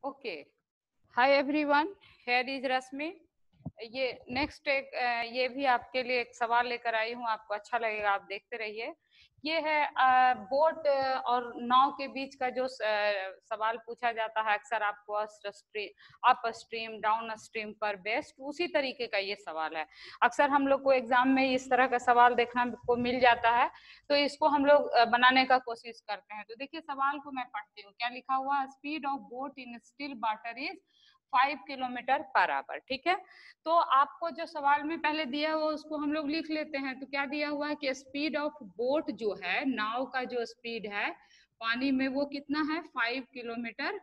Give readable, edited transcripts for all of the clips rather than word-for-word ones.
Okay, hi everyone, here is Rashmi. ये next एक ये भी आपके लिए एक सवाल लेकर आई हूँ, आपको अच्छा लगेगा, आप देखते रहिए। ये है बोट और नाव के बीच का जो सवाल पूछा जाता है अक्सर आपको, अप स्ट्रीम डाउन स्ट्रीम पर बेस्ड, उसी तरीके का ये सवाल है। अक्सर हम लोग को एग्जाम में इस तरह का सवाल देखना को मिल जाता है, तो इसको हम लोग बनाने का कोशिश करते हैं। तो देखिए सवाल को मैं पढ़ती हूँ, क्या लिखा हुआ, speed of boat in still water is 5 kilometre per hour. ठीक है, तो आपको जो सवाल में पहले दिया हुआ उसको हम लोग लिख लेते हैं। तो क्या दिया हुआ है कि स्पीड ऑफ बोट जो है, नाव का जो स्पीड है पानी में, वो कितना है, 5 किलोमीटर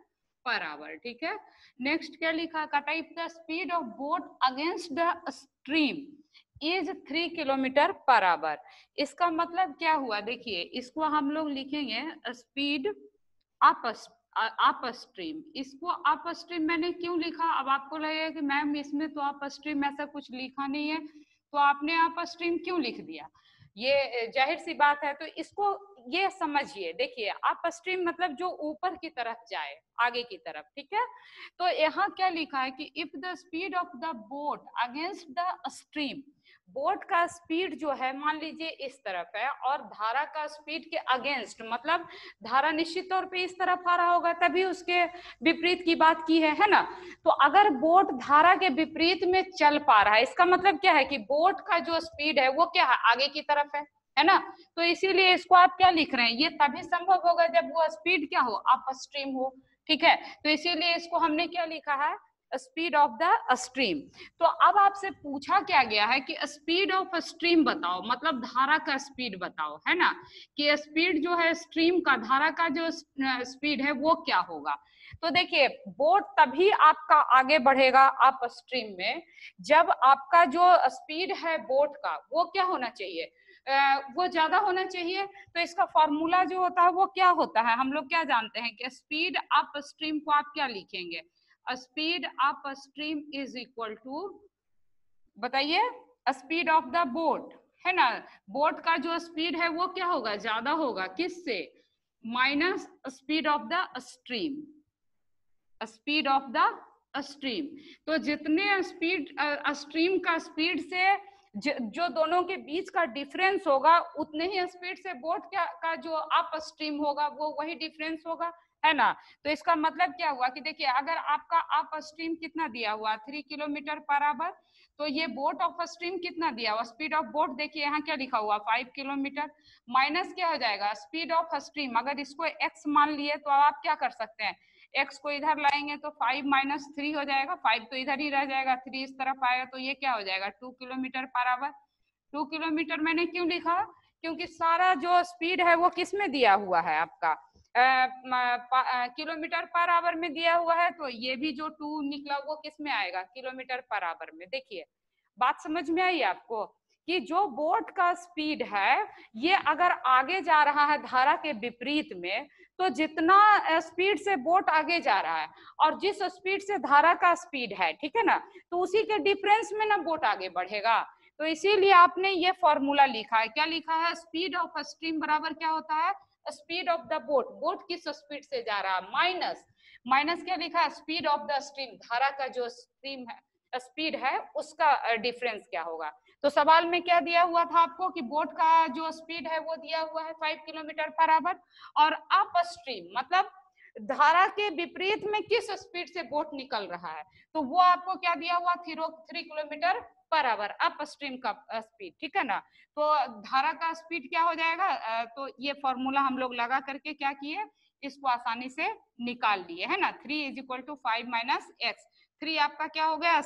पर आवर। ठीक है, नेक्स्ट क्या लिखा, का type the speed of boat against the stream is 3 kilometre per hour. इसका मतलब क्या हुआ, देखिए इसको हम लोग लिखेंगे स्पीड अप अप स्ट्रीम। इसको अप स्ट्रीम मैंने क्यों लिखा, अब आपको लगेगा कि मैम इसमें तो अप स्ट्रीम ऐसा कुछ लिखा नहीं है, तो आपने अप स्ट्रीम क्यों लिख दिया, ये जाहिर सी बात है। तो इसको ये समझिए, देखिए अप स्ट्रीम मतलब जो ऊपर की तरफ जाए, आगे की तरफ। ठीक है, तो यहाँ क्या लिखा है कि if the speed of the boat against the stream, boat का स्पीड जो है मान लीजिए इस तरफ है, और धारा का स्पीड के अगेंस्ट, मतलब धारा निश्चित तौर पे इस तरफ आ रहा होगा तभी उसके विपरीत की बात की है ना। तो अगर बोट धारा के विपरीत में चल पा रहा है, इसका मतलब क्या है कि बोट का जो स्पीड है वो क्या है, आगे की तरफ है ना। तो इसीलिए इसको आप क्या लिख रहे हैं, ये तभी संभव होगा जब वो स्पीड क्या हो, अप स्ट्रीम हो। ठीक है, तो इसीलिए इसको हमने क्या लिखा है, स्पीड ऑफ द स्ट्रीम। तो अब आपसे पूछा क्या गया है कि स्पीड ऑफ स्ट्रीम बताओ, मतलब धारा का स्पीड बताओ, है ना, कि स्पीड जो है स्ट्रीम का, धारा का जो स्पीड है वो क्या होगा। तो देखिए बोट तभी आपका आगे बढ़ेगा अप स्ट्रीम में जब आपका जो स्पीड है बोट का वो क्या होना चाहिए, वो ज्यादा होना चाहिए। तो इसका फॉर्मूला जो होता है वो क्या होता है, हम लोग क्या जानते हैं कि स्पीड अप स्ट्रीम को आप क्या लिखेंगे, speed upstream is equal to, बताइए, स्पीड ऑफ द बोट, है ना। बोट का जो स्पीड है वो क्या होगा, ज्यादा होगा, किससे, minus speed of the stream, speed of the stream. तो जितने स्पीड स्ट्रीम का स्पीड से जो दोनों के बीच का डिफरेंस होगा, उतने ही स्पीड से बोट का जो अप स्ट्रीम होगा वो वही डिफरेंस होगा, है ना। तो इसका मतलब क्या हुआ कि देखिए अगर आपका अप स्ट्रीम कितना दिया हुआ, 3 किलोमीटर पर आवर, तो ये बोट ऑफ स्ट्रीम कितना दिया हुआ, स्पीड ऑफ बोट देखिए यहाँ क्या लिखा हुआ, 5 किलोमीटर, माइनस क्या हो जाएगा, स्पीड ऑफ स्ट्रीम। अगर इसको एक्स मान लिए तो आप क्या कर सकते हैं, एक्स को इधर लाएंगे तो 5 माइनस 3 हो जाएगा, 5 तो इधर ही रह जाएगा, 3 इस तरफ आएगा, तो ये क्या हो जाएगा, 2 किलोमीटर पर आवर। 2 किलोमीटर मैंने क्यों लिखा, क्योंकि सारा जो स्पीड है वो किस में दिया हुआ है आपका, किलोमीटर पर आवर में दिया हुआ है, तो ये भी जो 2 निकला वो किस में आएगा, किलोमीटर पर आवर में। देखिए बात समझ में आई आपको, कि जो बोट का स्पीड है ये अगर आगे जा रहा है धारा के विपरीत में, तो जितना स्पीड से बोट आगे जा रहा है और जिस स्पीड से धारा का स्पीड है, ठीक है ना, तो उसी के डिफरेंस में ना बोट आगे बढ़ेगा। तो इसीलिए आपने ये फॉर्मूला लिखा है, क्या लिखा है, स्पीड ऑफ स्ट्रीम बराबर क्या होता है, speed of the boat, boat किस स्पीड से जा रहा है, माइनस, माइनस क्या लिखा है, स्पीड ऑफ द स्ट्रीम, धारा का जो स्ट्रीम है स्पीड है उसका डिफरेंस क्या होगा। तो सवाल में क्या दिया हुआ था आपको कि बोट का जो स्पीड है वो दिया हुआ है 5 किलोमीटर पर आवर, और अप स्ट्रीम मतलब धारा के विपरीत में किस स्पीड से बोट निकल रहा है, तो वो आपको क्या दिया हुआ, 3 kilometre per hour, up stream का स्पीड। ठीक है ना, तो धारा का स्पीड क्या हो जाएगा, तो ये फॉर्मूला हम लोग लगा करके क्या किए, इसको आसानी से निकाल लिए, है ना। 3 is equal to 5 minus x, 3 आपका क्या हो गया,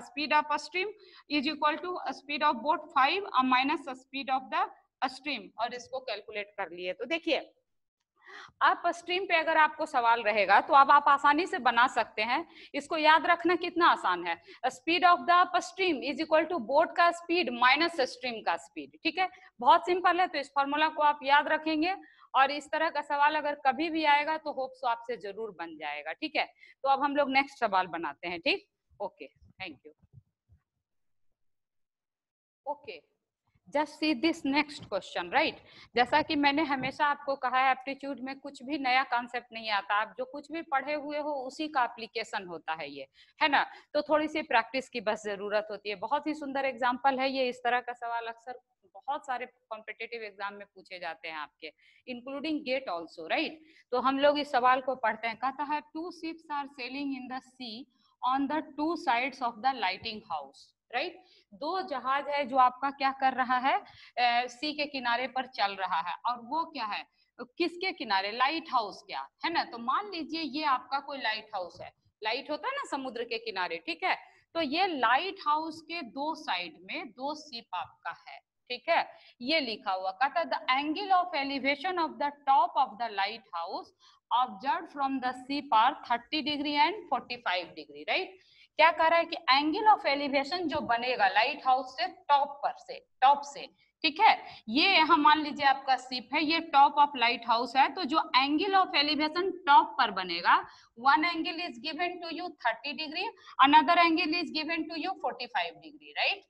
speed of stream is equal to speed of boat 5 minus speed of the stream, और इसको कैलकुलेट कर लिए। तो देखिए अप स्ट्रीम पे अगर आपको सवाल रहेगा तो अब आप आसानी से बना सकते हैं, इसको याद रखना कितना आसान है, speed of the upstream is equal to boat का स्पीड माइनस स्ट्रीम का स्पीड। ठीक है, बहुत सिंपल है, तो इस फॉर्मूला को आप याद रखेंगे और इस तरह का सवाल अगर कभी भी आएगा तो होप सो आपसे जरूर बन जाएगा। ठीक है, तो अब हम लोग नेक्स्ट सवाल बनाते हैं। ठीक, okay, thank you. Okay, just see this next question, right. जैसा कि मैंने हमेशा आपको कहा है, एप्टीट्यूड में कुछ भी नया कॉन्सेप्ट नहीं आता, आप जो कुछ भी पढ़े हुए हो उसी का एप्लीकेशन होता है ये, है ना। तो थोड़ी सी प्रैक्टिस की बस जरूरत होती है। बहुत ही सुंदर एग्जाम्पल है ये। इस तरह का सवाल अक्सर बहुत सारे कॉम्पिटेटिव एग्जाम में पूछे जाते हैं आपके, इंक्लूडिंग गेट ऑल्सो, राइट। तो हम लोग इस सवाल को पढ़ते हैं। कहता है two ships are sailing in the sea on the two sides of the lighting house, right. दो जहाज है जो आपका क्या कर रहा है, सी के किनारे पर चल रहा है, और वो क्या है, किसके किनारे, लाइट हाउस क्या है ना। तो मान लीजिए ये आपका कोई लाइट हाउस है, लाइट होता है ना समुद्र के किनारे, ठीक है। तो ये लाइट हाउस के दो साइड में दो शिप आपका है, ठीक है। ये लिखा हुआ कहता है the angle of elevation of the top of the lighthouse observe from the ship are 30 degree and 45 degree, right. क्या कह रहा है कि एंगल ऑफ एलिवेशन जो बनेगा लाइट हाउस से टॉप पर से, टॉप से, ठीक है। ये यहाँ मान लीजिए आपका शिप है, ये टॉप ऑफ लाइट हाउस है, तो जो एंगल ऑफ एलिवेशन टॉप पर बनेगा, one angle is given to you 30 degree, another angle is given to you 45 degree, right.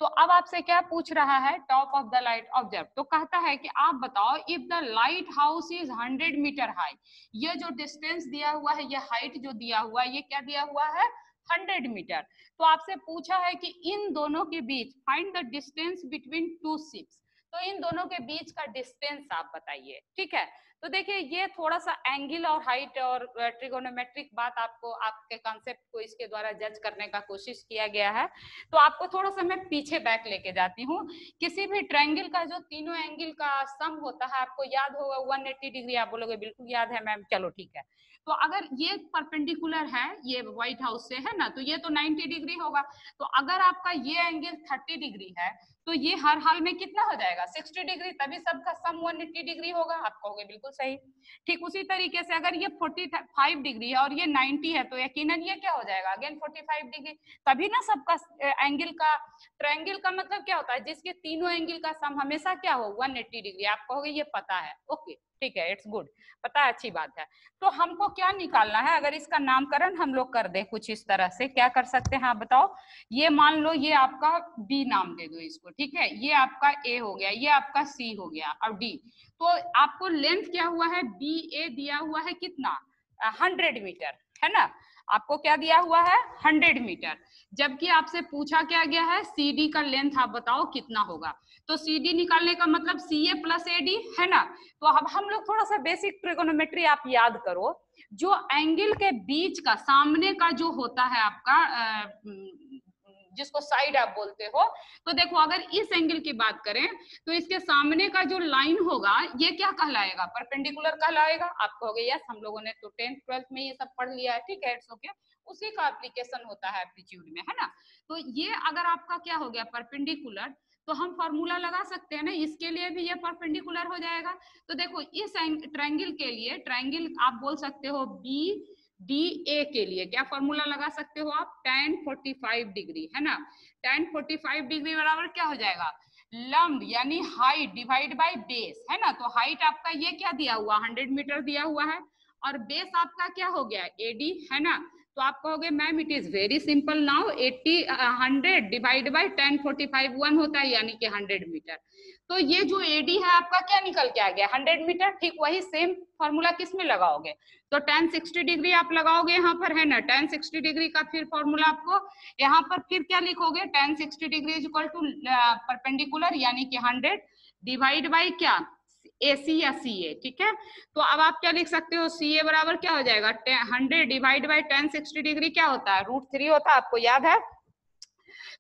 तो अब आपसे क्या पूछ रहा है, top of the light observe. तो कहता है कि आप बताओ if the lighthouse is 100 metre high, ये जो डिस्टेंस दिया हुआ है, ये हाइट जो दिया हुआ है, ये क्या दिया हुआ है, 100 मीटर। तो आपसे पूछा है कि इन दोनों के बीच find the distance between two ships, तो इन दोनों के बीच का डिस्टेंस आप बताइए, ठीक है। तो देखिए ये थोड़ा सा एंगल और हाइट और ट्रिगोनोमेट्रिक बात आपको, आपके कॉन्सेप्ट को इसके द्वारा जज करने का कोशिश किया गया है। तो आपको थोड़ा सा मैं पीछे बैक लेके जाती हूँ। किसी भी ट्रायंगल का जो तीनों एंगल का सम होता है, आपको याद होगा 180 डिग्री, आप बोलोगे बिल्कुल याद है मैम, चलो ठीक है। तो अगर ये परपेंडिकुलर है, ये व्हाइट हाउस से है ना, तो ये तो 90 डिग्री होगा। तो अगर आपका ये एंगल 30 डिग्री है, तो ये हर हाल में कितना हो जाएगा, 60 डिग्री, तभी सबका सम 180 डिग्री होगा। आप कहोगे बिल्कुल सही। ठीक उसी तरीके से अगर ये 45 डिग्री है और ये 90 है, तो यकीनन ये क्या हो जाएगा, अगेन 45 डिग्री, तभी ना सबका एंगल का, ट्रायंगल का मतलब क्या होता है, जिसके तीनों एंगल का सम हमेशा क्या हो, 180 डिग्री। आप कहोगे ये पता है, ओके ठीक है, इट्स गुड, पता है, अच्छी बात है। तो हमको क्या निकालना है, अगर इसका नामकरण हम लोग कर दें कुछ इस तरह से, क्या कर सकते हैं आप बताओ। ये मान लो ये आपका बी नाम दे दो इसको, ठीक है। ये आपका ए हो गया, ये आपका सी हो गया, और डी। तो आपको लेंथ क्या हुआ है, बी ए दिया हुआ है कितना, 100 मीटर, है ना। आपको क्या दिया हुआ है, 100 मीटर। जबकि आपसे पूछा क्या गया है, सी डी का लेंथ आप बताओ कितना होगा। तो सी डी निकालने का मतलब सी ए प्लस ए डी, है ना। तो अब हम लोग थोड़ा सा बेसिक ट्रिगोनोमेट्री आप याद करो। जो एंगल के बीच का, सामने का जो होता है आपका, जिसको साइड आप बोलते हो, तो देखो अगर इस एंगल की बात करें, तो इसके सामने का जो लाइन होगा ये क्या कहलाएगा, परपेंडिकुलर कहलाएगा। आप कहोगे यस, हम लोगों ने तो 10th 12th में ये सब पढ़ लिया है, ठीक है, इट्स ओके। उसी का एप्लीकेशन होता है एप्टीट्यूड में, है ना। तो ये अगर आपका क्या हो गया, परपेंडिकुलर, तो हम फॉर्मूला लगा सकते हैं ना, इसके लिए भी ये परपेंडिकुलर हो जाएगा। तो देखो इस ट्रायंगल के लिए, ट्रायंगल आप बोल सकते हो बी डी ए के लिए क्या फॉर्मूला लगा सकते हो आप, tan 45 डिग्री, है ना। tan 45 डिग्री बराबर क्या हो जाएगा, लंब यानी हाइट डिवाइड बाय बेस, है ना। तो हाइट आपका ये क्या दिया हुआ, 100 मीटर दिया हुआ है, और बेस आपका क्या हो गया, एडी, है ना। तो आप कहोगे ma'am it is very simple now, 100 divide by tan 45 1 होता है, यानी कि 100 मीटर। तो ये जो एडी है आपका क्या निकल के आ गया, 100 मीटर। ठीक वही सेम फॉर्मूला किस में लगाओगे, तो tan 60 डिग्री आप लगाओगे यहाँ पर, है ना। tan 60 डिग्री का फिर फॉर्मूला आपको यहाँ पर फिर क्या लिखोगे, tan 60 degree is equal to perpendicular यानी कि 100 डिवाइड बाय क्या, ए सी या सी ए, ठीक है। तो अब आप क्या लिख सकते हो, सी ए बराबर क्या हो जाएगा, 100 डिवाइड बाय tan 60 डिग्री क्या होता है, √3 होता है, आपको याद है।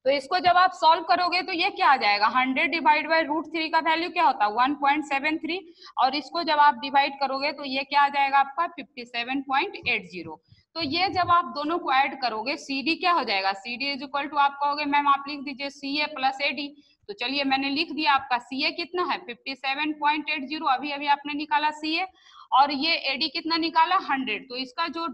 तो इसको जब आप सॉल्व करोगे तो ये क्या आ जाएगा, 100 डिवाइड बाय √3 का वैल्यू क्या होता है, 1.73, और इसको जब आप डिवाइड करोगे तो ये क्या आ जाएगा आपका 57.80। तो ये जब आप दोनों को ऐड करोगे, सी डी क्या हो जाएगा, C D is equal to, आप कहोगे मैम आप लिख दीजिए सी ए प्लस ए डी। तो चलिए मैंने लिख दिया, आपका सी ए कितना है 57.80, अभी अभी आपने निकाला सी ए, और ये एडी कितना निकाला 100। तो इसका जो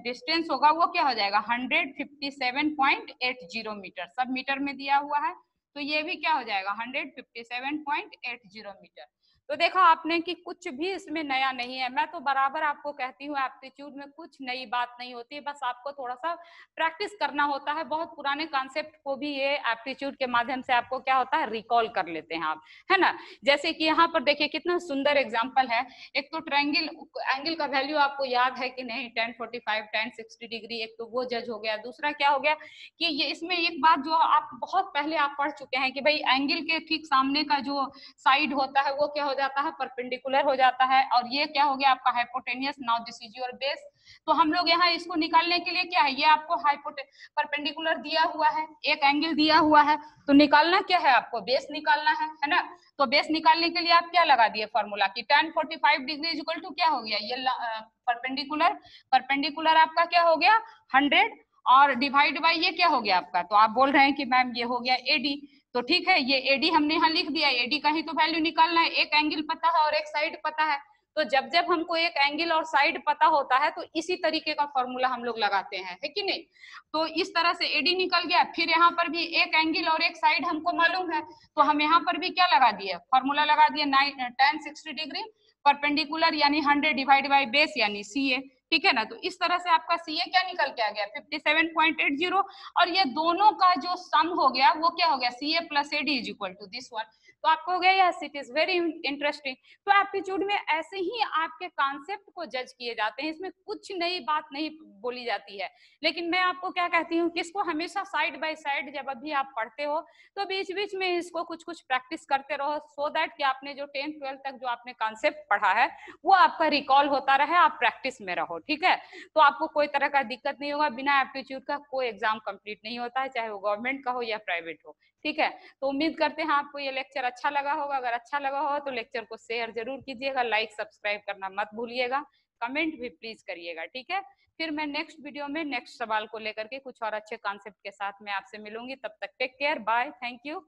डिस्टेंस होगा वो क्या हो जाएगा 157.80 मीटर, सब मीटर में दिया हुआ है। तो ये भी क्या हो जाएगा 157.80 मीटर। तो देखा आपने कि कुछ भी इसमें नया नहीं है। मैं तो बराबर आपको कहती हूँ एप्टीट्यूड में कुछ नई बात नहीं होती है, बस आपको थोड़ा सा प्रैक्टिस करना होता है। बहुत पुराने कॉन्सेप्ट को भी ये एप्टीट्यूड के माध्यम से आपको क्या होता है, रिकॉल कर लेते हैं आप, है ना। जैसे कि यहाँ पर देखिए कितना सुंदर एग्जाम्पल है। एक तो ट्रायंगल एंगल का वैल्यू आपको याद है कि नहीं, 1045 1060 डिग्री, एक तो वो जज हो गया। दूसरा क्या हो गया कि ये इसमें एक बात जो आप बहुत पहले आप पढ़ चुके हैं कि भाई एंगल के ठीक सामने का जो साइड होता है वो क्या हो जाता है, परपेंडिकुलर हो जाता है, और ये क्या हो गया आपका hypotenuse. Now this is your base. तो हम लोग यहाँ इसको निकालने के लिए क्या है, ये आपको परपेंडिकुलर दिया हुआ है, एक एंगल दिया हुआ है, तो निकालना क्या है, आपको बेस निकालना है ना। तो बेस निकालने के लिए आप क्या लगा दिए फॉर्मूला की 1045 डिग्री इक्वल टू क्या हो गया, ये परपेंडिकुलर, परपेंडिकुलर आपका क्या हो गया 100, और डिवाइड बाय ये क्या हो गया आपका। तो आप बोल रहे हैं कि मैम ये हो गया एडी, तो ठीक है, ये एडी हमने यहाँ लिख दिया। एडी का ही तो वैल्यू निकालना है, एक एंगल पता है और एक साइड पता है। तो जब जब हमको एक एंगल और साइड पता होता है तो इसी तरीके का फॉर्मूला हम लोग लगाते हैं, है कि नहीं। तो इस तरह से एडी निकल गया। फिर यहाँ पर भी एक एंगल और एक साइड हमको मालूम है, तो हम यहाँ पर भी क्या लगा दिए, फॉर्मूला लगा दिए 1060 डिग्री परपेंडिकुलर यानी 100 डिवाइड बाई बेस यानी सी ए, ठीक है ना। तो इस तरह से आपका सी ए क्या निकल के आ गया 57.80, और ये दोनों का जो सम हो गया वो क्या हो गया, C A plus AD is equal to this one. तो आपको हो गया yes, it is very interesting. तो एप्टीट्यूड में ऐसे ही आपके कॉन्सेप्ट को जज किए जाते हैं, इसमें कुछ नई बात नहीं बोली जाती है। लेकिन मैं आपको क्या कहती हूँ कि इसको हमेशा साइड बाय साइड जब अभी आप पढ़ते हो तो बीच बीच में इसको कुछ कुछ प्रैक्टिस करते रहो, सो दैट कि आपने जो 10th 12th तक जो आपने कॉन्सेप्ट पढ़ा है वो आपका रिकॉल होता रहे, आप प्रैक्टिस में रहो, ठीक है। तो आपको कोई तरह का दिक्कत नहीं होगा। बिना एप्टीट्यूड का कोई एग्जाम कंप्लीट नहीं होता है, चाहे वो गवर्नमेंट का हो या प्राइवेट हो, ठीक है। तो उम्मीद करते हैं आपको ये लेक्चर अच्छा लगा होगा। अगर अच्छा लगा हो तो लेक्चर को शेयर जरूर कीजिएगा, लाइक सब्सक्राइब करना मत भूलिएगा, कमेंट भी प्लीज करिएगा, ठीक है। फिर मैं नेक्स्ट वीडियो में नेक्स्ट सवाल को लेकर के कुछ और अच्छे कॉन्सेप्ट के साथ मैं आपसे मिलूंगी। तब तक take care, bye, thank you.